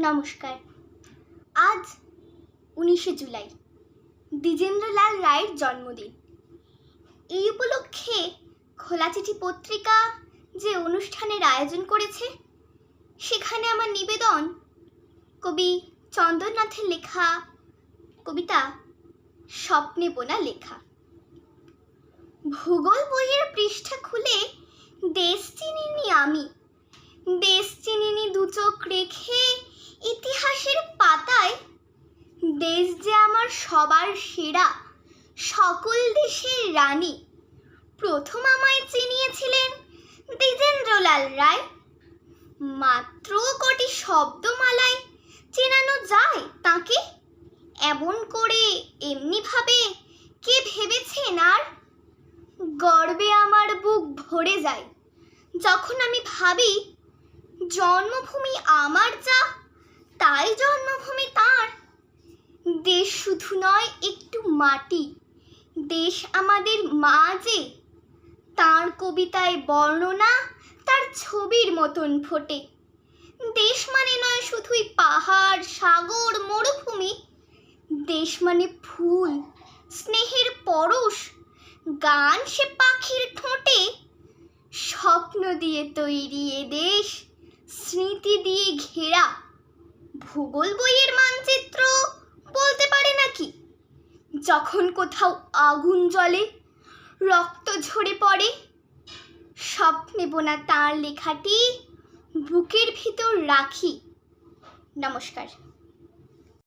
নমস্কার। আজ 19শে জুলাই দ্বিজেন্দ্রলাল রায়ের জন্মদিন। এই উপলক্ষে খোলা চিঠি পত্রিকা যে অনুষ্ঠানের আয়োজন করেছে, সেখানে আমার নিবেদন কবি চন্দননাথের লেখা কবিতা স্বপ্নে বোনা লেখা। ভূগোল বইয়ের পৃষ্ঠা খুলে দেশ চিনিনি আমি, দেশ চিনিনি দু চোখ রেখে ইতিহাসের পাতায়। দেশ যে আমার সবার সেরা, সকল দেশের রানী। প্রথম আমায় চিনিয়েছিলেন দ্বিজেন্দ্রলাল রায়। মাত্র কটি শব্দমালায় চেনানো যায় তাকে। এমন করে এমনিভাবে কে ভেবেছেন আর? গর্বে আমার বুক ভরে যায় যখন আমি ভাবি, জন্মভূমি আমার যা, তাই জন্মভূমি তার। দেশ শুধু নয় একটু মাটি, দেশ আমাদের মা যে। তাঁর কবিতায় বর্ণনা তার ছবির মতন ফোটে। দেশ মানে নয় শুধুই পাহাড়, সাগর, মরুভূমি। দেশ মানে ফুল, স্নেহের পরশ, গান সে পাখির ঠোঁটে। স্বপ্ন দিয়ে তৈরি এ দেশ, স্মৃতি দিয়ে ঘেরা। ভূগোল বইয়ের মানচিত্র বলতে পারে নাকি? যখন কোথাও আগুন জ্বলে, রক্ত ঝরে পড়ে, স্বপ্নে বোনা তাঁর লেখাটি বুকের ভিতর রাখি। নমস্কার।